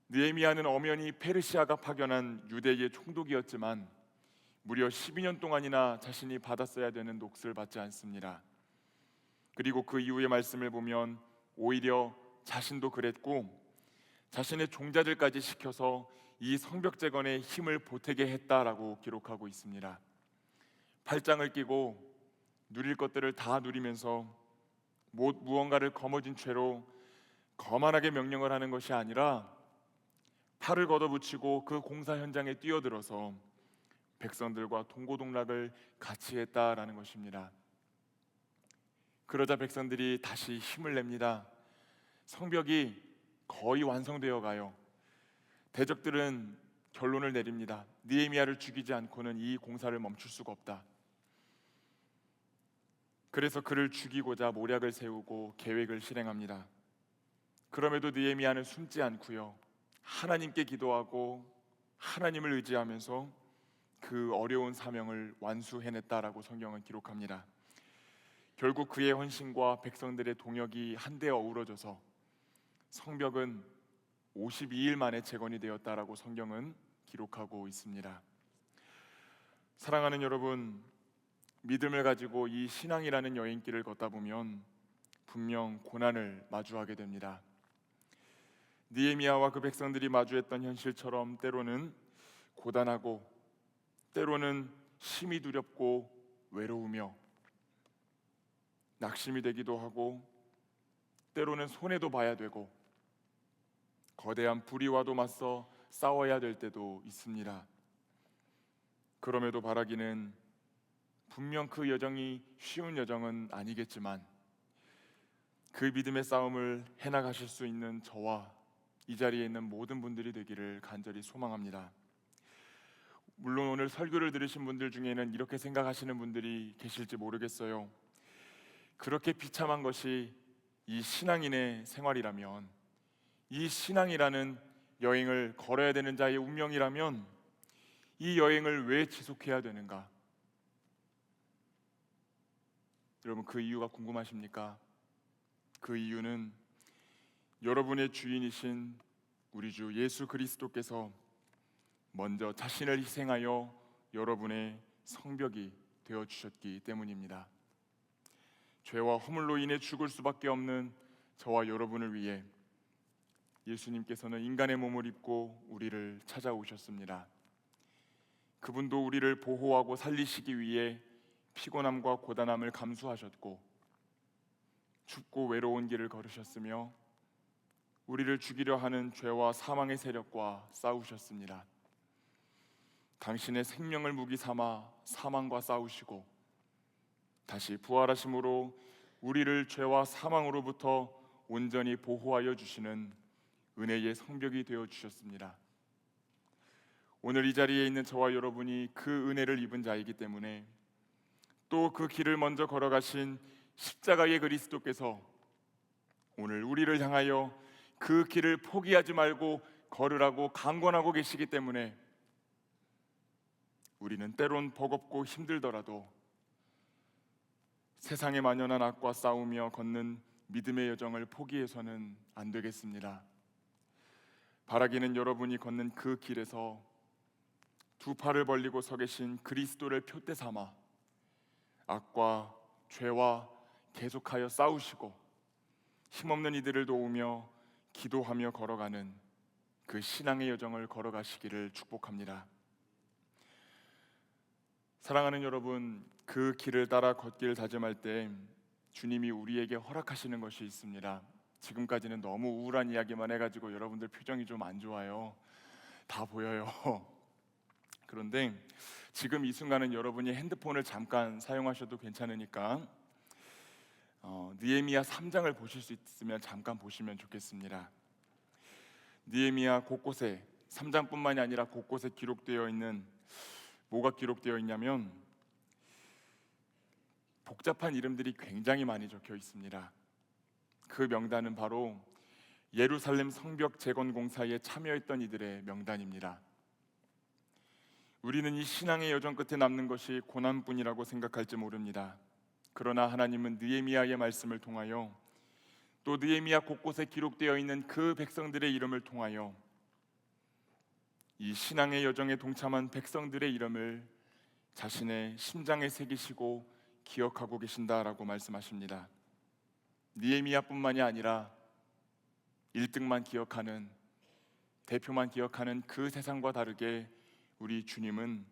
Speaker 1: 느헤미야는 엄연히 페르시아가 파견한 유대의 총독이었지만 무려 12년 동안이나 자신이 받았어야 되는 녹슬을 받지 않습니다. 그리고 그 이후의 말씀을 보면 오히려 자신도 그랬고 자신의 종자들까지 시켜서 이 성벽 재건에 힘을 보태게 했다라고 기록하고 있습니다. 팔짱을 끼고 누릴 것들을 다 누리면서 무언가를 거머쥔 채로 거만하게 명령을 하는 것이 아니라 팔을 걷어붙이고 그 공사 현장에 뛰어들어서 백성들과 동고동락을 같이 했다라는 것입니다. 그러자 백성들이 다시 힘을 냅니다. 성벽이 거의 완성되어 가요. 대적들은 결론을 내립니다. 느헤미야를 죽이지 않고는 이 공사를 멈출 수가 없다. 그래서 그를 죽이고자 모략을 세우고 계획을 실행합니다. 그럼에도 느헤미야는 숨지 않고요, 하나님께 기도하고 하나님을 의지하면서 그 어려운 사명을 완수해냈다라고 성경은 기록합니다. 결국 그의 헌신과 백성들의 동역이 한데 어우러져서 성벽은 52일 만에 재건이 되었다라고 성경은 기록하고 있습니다. 사랑하는 여러분, 믿음을 가지고 이 신앙이라는 여행길을 걷다 보면 분명 고난을 마주하게 됩니다. 느헤미야와 그 백성들이 마주했던 현실처럼 때로는 고단하고 때로는 심히 두렵고 외로우며 낙심이 되기도 하고 때로는 손해도 봐야 되고 거대한 불의와도 맞서 싸워야 될 때도 있습니다. 그럼에도 바라기는 분명 그 여정이 쉬운 여정은 아니겠지만 그 믿음의 싸움을 해나가실 수 있는 저와 이 자리에 있는 모든 분들이 되기를 간절히 소망합니다. 물론 오늘 설교를 들으신 분들 중에는 이렇게 생각하시는 분들이 계실지 모르겠어요. 그렇게 비참한 것이 이 신앙인의 생활이라면, 이 신앙이라는 여행을 걸어야 되는 자의 운명이라면 이 여행을 왜 지속해야 되는가? 여러분, 그 이유가 궁금하십니까? 그 이유는 여러분의 주인이신 우리 주 예수 그리스도께서 먼저 자신을 희생하여 여러분의 성벽이 되어주셨기 때문입니다. 죄와 허물로 인해 죽을 수밖에 없는 저와 여러분을 위해 예수님께서는 인간의 몸을 입고 우리를 찾아오셨습니다. 그분도 우리를 보호하고 살리시기 위해 피곤함과 고단함을 감수하셨고 춥고 외로운 길을 걸으셨으며 우리를 죽이려 하는 죄와 사망의 세력과 싸우셨습니다. 당신의 생명을 무기 삼아 사망과 싸우시고 다시 부활하심으로 우리를 죄와 사망으로부터 온전히 보호하여 주시는 은혜의 성벽이 되어 주셨습니다. 오늘 이 자리에 있는 저와 여러분이 그 은혜를 입은 자이기 때문에 또 그 길을 먼저 걸어가신 십자가의 그리스도께서 오늘 우리를 향하여 그 길을 포기하지 말고 걸으라고 강권하고 계시기 때문에 우리는 때론 버겁고 힘들더라도 세상에 만연한 악과 싸우며 걷는 믿음의 여정을 포기해서는 안 되겠습니다. 바라기는 여러분이 걷는 그 길에서 두 팔을 벌리고 서 계신 그리스도를 표대 삼아 악과 죄와 계속하여 싸우시고 힘없는 이들을 도우며 기도하며 걸어가는 그 신앙의 여정을 걸어가시기를 축복합니다. 사랑하는 여러분, 그 길을 따라 걷기를 다짐할 때 주님이 우리에게 허락하시는 것이 있습니다. 지금까지는 너무 우울한 이야기만 해가지고 여러분들 표정이 좀 안 좋아요. 다 보여요. 그런데 지금 이 순간은 여러분이 핸드폰을 잠깐 사용하셔도 괜찮으니까 느헤미야 3장을 보실 수 있으면 잠깐 보시면 좋겠습니다. 느헤미야 곳곳에 3장뿐만이 아니라 곳곳에 기록되어 있는 뭐가 기록되어 있냐면 복잡한 이름들이 굉장히 많이 적혀 있습니다. 그 명단은 바로 예루살렘 성벽 재건 공사에 참여했던 이들의 명단입니다. 우리는 이 신앙의 여정 끝에 남는 것이 고난뿐이라고 생각할지 모릅니다. 그러나 하나님은 느헤미야의 말씀을 통하여 또 느헤미야 곳곳에 기록되어 있는 그 백성들의 이름을 통하여 이 신앙의 여정에 동참한 백성들의 이름을 자신의 심장에 새기시고 기억하고 계신다라고 말씀하십니다. 느헤미야뿐만이 아니라 1등만 기억하는, 대표만 기억하는 그 세상과 다르게 우리 주님은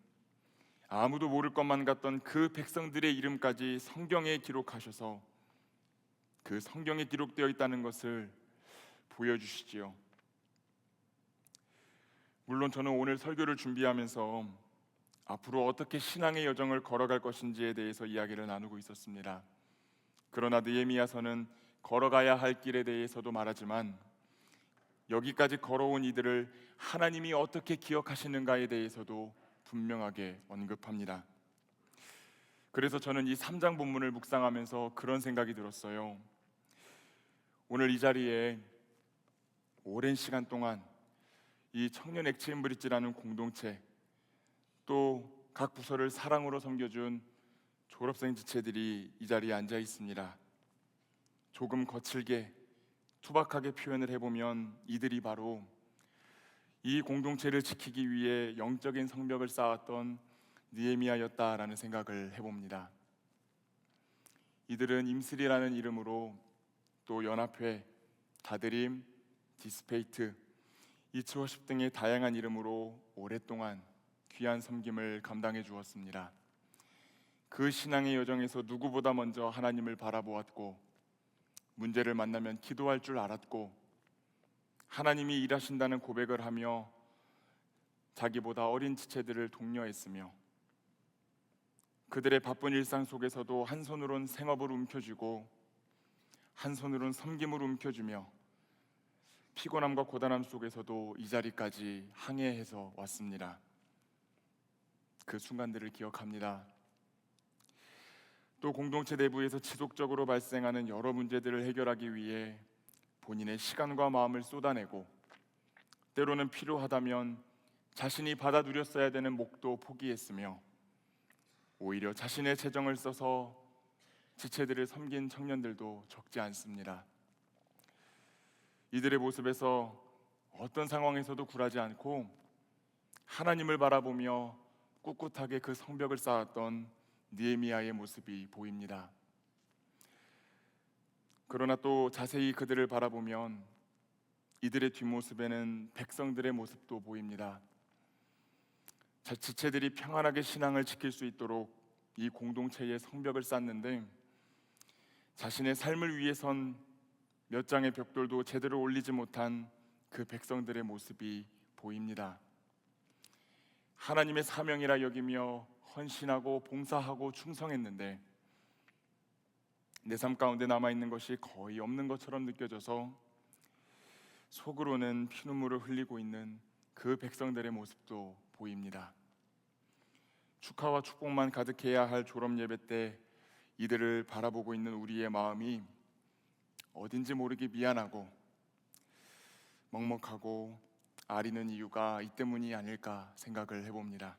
Speaker 1: 아무도 모를 것만 같던 그 백성들의 이름까지 성경에 기록하셔서 그 성경에 기록되어 있다는 것을 보여주시지요. 물론 저는 오늘 설교를 준비하면서 앞으로 어떻게 신앙의 여정을 걸어갈 것인지에 대해서 이야기를 나누고 있었습니다. 그러나 느헤미야서는 걸어가야 할 길에 대해서도 말하지만 여기까지 걸어온 이들을 하나님이 어떻게 기억하시는가에 대해서도 분명하게 언급합니다. 그래서 저는 이 3장 본문을 묵상하면서 그런 생각이 들었어요. 오늘 이 자리에 오랜 시간 동안 이 청년 엑스체인 브릿지라는 공동체, 또 각 부서를 사랑으로 섬겨준 졸업생 지체들이 이 자리에 앉아 있습니다. 조금 거칠게 투박하게 표현을 해보면 이들이 바로 이 공동체를 지키기 위해 영적인 성벽을 쌓았던 느헤미야였다라는 생각을 해봅니다. 이들은 임슬이라는 이름으로 또 연합회, 다드림, 디스페이트, 이츠워십 등의 다양한 이름으로 오랫동안 귀한 섬김을 감당해 주었습니다. 그 신앙의 여정에서 누구보다 먼저 하나님을 바라보았고 문제를 만나면 기도할 줄 알았고 하나님이 일하신다는 고백을 하며 자기보다 어린 지체들을 독려했으며 그들의 바쁜 일상 속에서도 한 손으론 생업을 움켜쥐고 한 손으론 섬김을 움켜쥐며 피곤함과 고단함 속에서도 이 자리까지 항해해서 왔습니다. 그 순간들을 기억합니다. 또 공동체 내부에서 지속적으로 발생하는 여러 문제들을 해결하기 위해 본인의 시간과 마음을 쏟아내고 때로는 필요하다면 자신이 받아 누렸어야 되는 목도 포기했으며 오히려 자신의 재정을 써서 지체들을 섬긴 청년들도 적지 않습니다. 이들의 모습에서 어떤 상황에서도 굴하지 않고 하나님을 바라보며 꿋꿋하게 그 성벽을 쌓았던 느헤미야의 모습이 보입니다. 그러나 또 자세히 그들을 바라보면 이들의 뒷모습에는 백성들의 모습도 보입니다. 지체들이 평안하게 신앙을 지킬 수 있도록 이 공동체의 성벽을 쌓는데 자신의 삶을 위해선 몇 장의 벽돌도 제대로 올리지 못한 그 백성들의 모습이 보입니다. 하나님의 사명이라 여기며 헌신하고 봉사하고 충성했는데 내 삶 가운데 남아있는 것이 거의 없는 것처럼 느껴져서 속으로는 피눈물을 흘리고 있는 그 백성들의 모습도 보입니다. 축하와 축복만 가득해야 할 졸업 예배 때 이들을 바라보고 있는 우리의 마음이 어딘지 모르게 미안하고 먹먹하고 아리는 이유가 이 때문이 아닐까 생각을 해봅니다.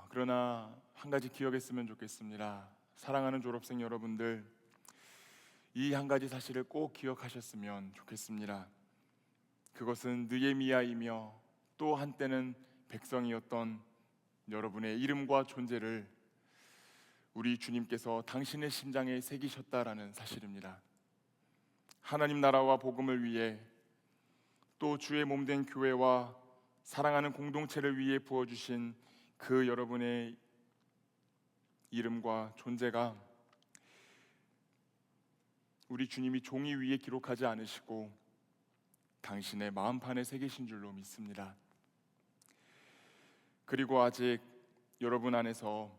Speaker 1: 그러나 한 가지 기억했으면 좋겠습니다. 사랑하는 졸업생 여러분들, 이 한 가지 사실을 꼭 기억하셨으면 좋겠습니다. 그것은 느헤미야이며 또 한때는 백성이었던 여러분의 이름과 존재를 우리 주님께서 당신의 심장에 새기셨다라는 사실입니다. 하나님 나라와 복음을 위해 또 주의 몸된 교회와 사랑하는 공동체를 위해 부어주신 그 여러분의 이름과 존재가 우리 주님이 종이 위에 기록하지 않으시고 당신의 마음판에 새기신 줄로 믿습니다. 그리고 아직 여러분 안에서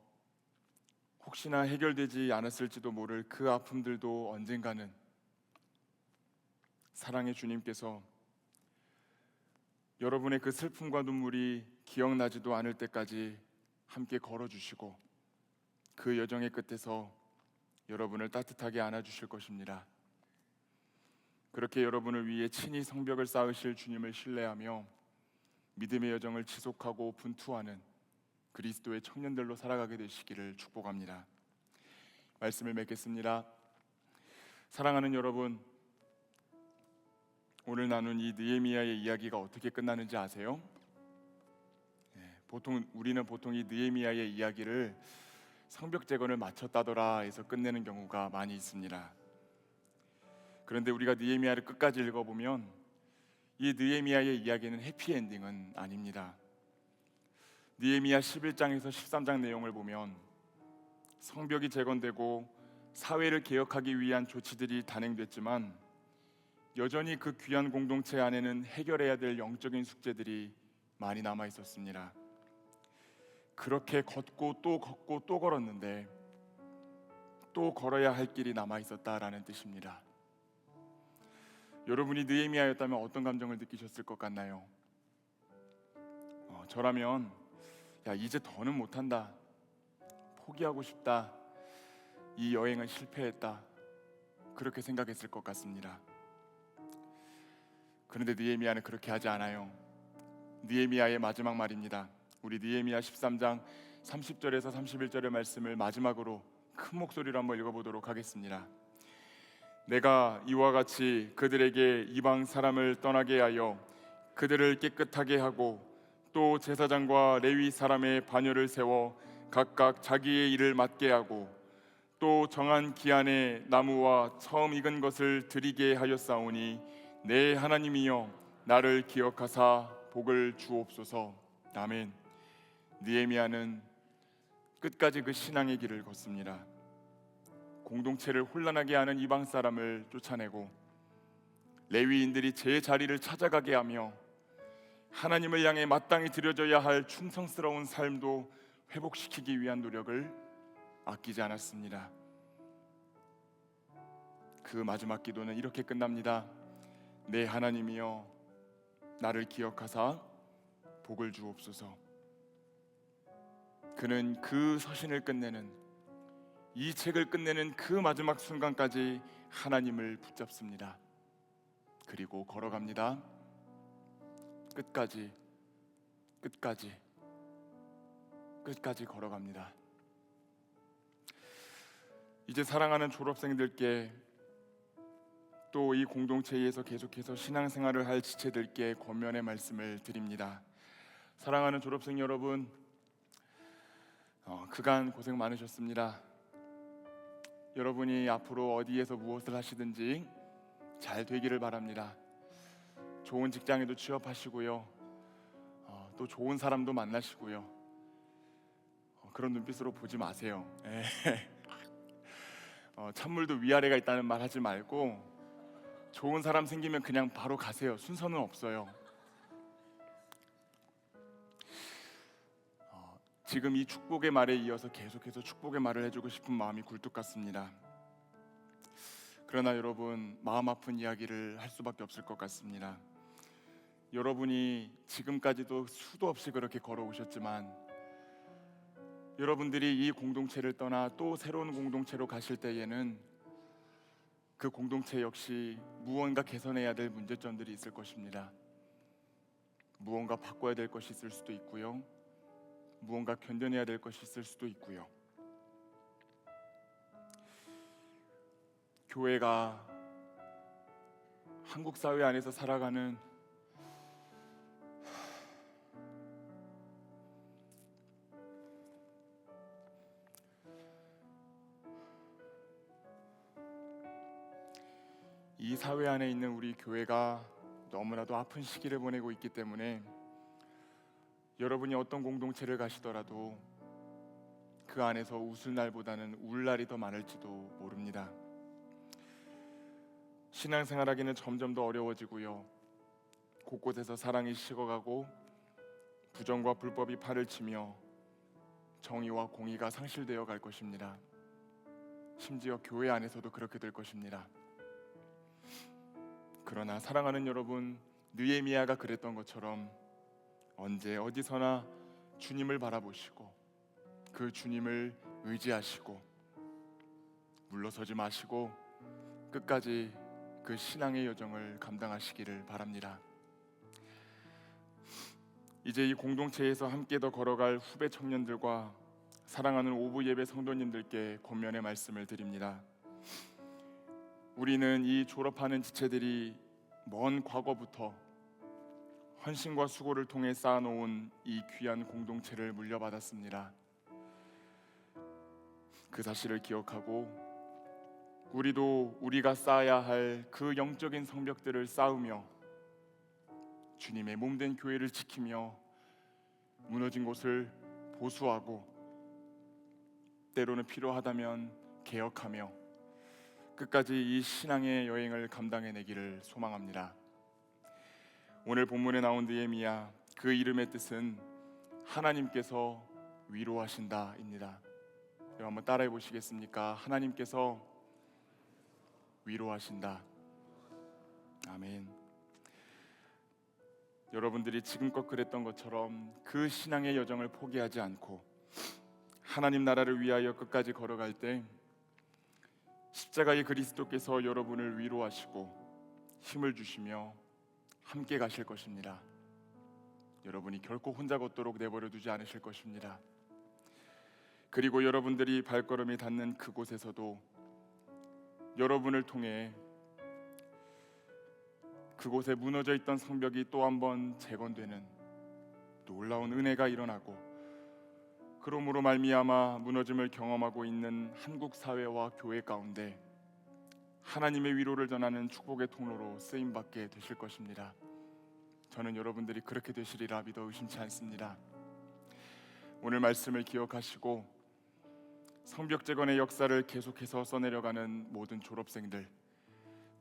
Speaker 1: 혹시나 해결되지 않았을지도 모를 그 아픔들도 언젠가는 사랑의 주님께서 여러분의 그 슬픔과 눈물이 기억나지도 않을 때까지 함께 걸어주시고 그 여정의 끝에서 여러분을 따뜻하게 안아주실 것입니다. 그렇게 여러분을 위해 친히 성벽을 쌓으실 주님을 신뢰하며 믿음의 여정을 지속하고 분투하는 그리스도의 청년들로 살아가게 되시기를 축복합니다. 말씀을 맺겠습니다. 사랑하는 여러분, 오늘 나눈 이 느헤미야의 이야기가 어떻게 끝나는지 아세요? 우리는 보통 이 느헤미야의 이야기를 성벽 재건을 마쳤다더라 해서 끝내는 경우가 많이 있습니다. 그런데 우리가 느헤미야를 끝까지 읽어보면 이 느헤미야의 이야기는 해피엔딩은 아닙니다. 느헤미야 11장에서 13장 내용을 보면 성벽이 재건되고 사회를 개혁하기 위한 조치들이 단행됐지만 여전히 그 귀한 공동체 안에는 해결해야 될 영적인 숙제들이 많이 남아 있었습니다. 그렇게 걷고 또 걸었는데 또 걸어야 할 길이 남아 있었다라는 뜻입니다. 여러분이 느헤미야였다면 어떤 감정을 느끼셨을 것 같나요? 저라면 이제 더는 못한다, 포기하고 싶다, 이 여행은 실패했다, 그렇게 생각했을 것 같습니다. 그런데 느헤미야는 그렇게 하지 않아요. 느헤미야의 마지막 말입니다. 우리 느헤미야 13장 30절에서 31절의 말씀을 마지막으로 큰 목소리로 한번 읽어보도록 하겠습니다. 내가 이와 같이 그들에게 이방 사람을 떠나게 하여 그들을 깨끗하게 하고 또 제사장과 레위 사람의 반열을 세워 각각 자기의 일을 맡게 하고 또 정한 기한에 나무와 처음 익은 것을 드리게 하였사오니 내 하나님이여 나를 기억하사 복을 주옵소서. 아멘. 느헤미야는 끝까지 그 신앙의 길을 걷습니다. 공동체를 혼란하게 하는 이방 사람을 쫓아내고 레위인들이 제 자리를 찾아가게 하며 하나님을 향해 마땅히 드려져야 할 충성스러운 삶도 회복시키기 위한 노력을 아끼지 않았습니다. 그 마지막 기도는 이렇게 끝납니다. 내 하나님이여 나를 기억하사 복을 주옵소서. 그는 그 서신을 끝내는, 이 책을 끝내는 그 마지막 순간까지 하나님을 붙잡습니다. 그리고 걸어갑니다. 끝까지 걸어갑니다. 이제 사랑하는 졸업생들께 또 이 공동체에서 계속해서 신앙생활을 할 지체들께 권면의 말씀을 드립니다. 사랑하는 졸업생 여러분, 그간 고생 많으셨습니다. 여러분이 앞으로 어디에서 무엇을 하시든지 잘 되기를 바랍니다. 좋은 직장에도 취업하시고요, 또 좋은 사람도 만나시고요. 그런 눈빛으로 보지 마세요. 찬물도 위아래가 있다는 말 하지 말고 좋은 사람 생기면 그냥 바로 가세요. 순서는 없어요. 지금 이 축복의 말에 이어서 계속해서 축복의 말을 해주고 싶은 마음이 굴뚝 같습니다. 그러나 여러분, 마음 아픈 이야기를 할 수밖에 없을 것 같습니다. 여러분이 지금까지도 수도 없이 그렇게 걸어오셨지만 여러분들이 이 공동체를 떠나 또 새로운 공동체로 가실 때에는 그 공동체 역시 무언가 개선해야 될 문제점들이 있을 것입니다. 무언가 바꿔야 될 것이 있을 수도 있고요, 무언가 견뎌내야 될 것이 있을 수도 있고요. 교회가 한국 사회 안에서 살아가는 이 사회 안에 있는 우리 교회가 너무나도 아픈 시기를 보내고 있기 때문에 여러분이 어떤 공동체를 가시더라도 그 안에서 웃을 날보다는 울 날이 더 많을지도 모릅니다. 신앙생활하기는 점점 더 어려워지고요, 곳곳에서 사랑이 식어가고 부정과 불법이 판을 치며 정의와 공의가 상실되어 갈 것입니다. 심지어 교회 안에서도 그렇게 될 것입니다. 그러나 사랑하는 여러분, 느헤미야가 그랬던 것처럼 언제 어디서나 주님을 바라보시고 그 주님을 의지하시고 물러서지 마시고 끝까지 그 신앙의 여정을 감당하시기를 바랍니다. 이제 이 공동체에서 함께 더 걸어갈 후배 청년들과 사랑하는 오부 예배 성도님들께 권면의 말씀을 드립니다. 우리는 이 졸업하는 지체들이 먼 과거부터 헌신과 수고를 통해 쌓아놓은 이 귀한 공동체를 물려받았습니다. 그 사실을 기억하고 우리도 우리가 쌓아야 할 그 영적인 성벽들을 쌓으며 주님의 몸된 교회를 지키며 무너진 곳을 보수하고 때로는 필요하다면 개혁하며 끝까지 이 신앙의 여행을 감당해내기를 소망합니다. 오늘 본문에 나온 느헤미야, 그 이름의 뜻은 하나님께서 위로하신다입니다. 여러분 한번 따라해 보시겠습니까? 하나님께서 위로하신다. 아멘. 여러분들이 지금껏 그랬던 것처럼 그 신앙의 여정을 포기하지 않고 하나님 나라를 위하여 끝까지 걸어갈 때 십자가의 그리스도께서 여러분을 위로하시고 힘을 주시며 함께 가실 것입니다. 여러분이 결코 혼자 걷도록 내버려 두지 않으실 것입니다. 그리고 여러분들이 발걸음이 닿는 그곳에서도 여러분을 통해 그곳에 무너져 있던 성벽이 또 한 번 재건되는 놀라운 은혜가 일어나고, 그러므로 말미암아 무너짐을 경험하고 있는 한국 사회와 교회 가운데 하나님의 위로를 전하는 축복의 통로로 쓰임받게 되실 것입니다. 저는 여러분들이 그렇게 되시리라 믿어 의심치 않습니다. 오늘 말씀을 기억하시고 성벽 재건의 역사를 계속해서 써내려가는 모든 졸업생들,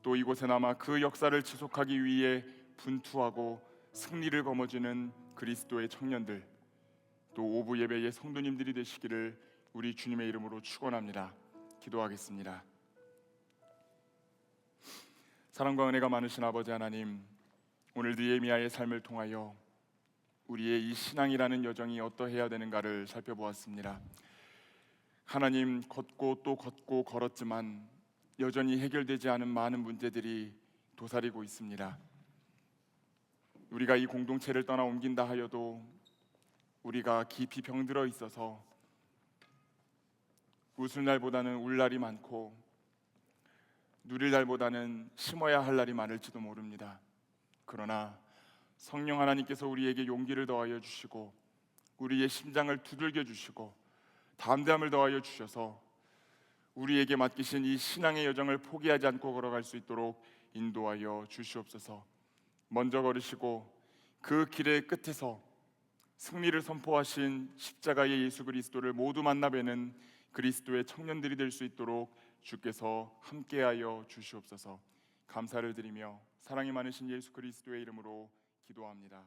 Speaker 1: 또 이곳에 남아 그 역사를 지속하기 위해 분투하고 승리를 거머쥐는 그리스도의 청년들, 또 오부 예배의 성도님들이 되시기를 우리 주님의 이름으로 축원합니다. 기도하겠습니다. 사랑과 은혜가 많으신 아버지 하나님, 오늘 느헤미야의 삶을 통하여 우리의 이 신앙이라는 여정이 어떠해야 되는가를 살펴보았습니다. 하나님, 걷고 또 걷고 걸었지만 여전히 해결되지 않은 많은 문제들이 도사리고 있습니다. 우리가 이 공동체를 떠나 옮긴다 하여도 우리가 깊이 병들어 있어서 웃을 날보다는 울 날이 많고 누릴 날보다는 심어야 할 날이 많을지도 모릅니다. 그러나 성령 하나님께서 우리에게 용기를 더하여 주시고 우리의 심장을 두들겨 주시고 담대함을 더하여 주셔서 우리에게 맡기신 이 신앙의 여정을 포기하지 않고 걸어갈 수 있도록 인도하여 주시옵소서. 먼저 걸으시고 그 길의 끝에서 승리를 선포하신 십자가의 예수 그리스도를 모두 만나 뵈는 그리스도의 청년들이 될 수 있도록 주께서 함께하여 주시옵소서. 감사를 드리며 사랑이 많으신 예수 그리스도의 이름으로 기도합니다.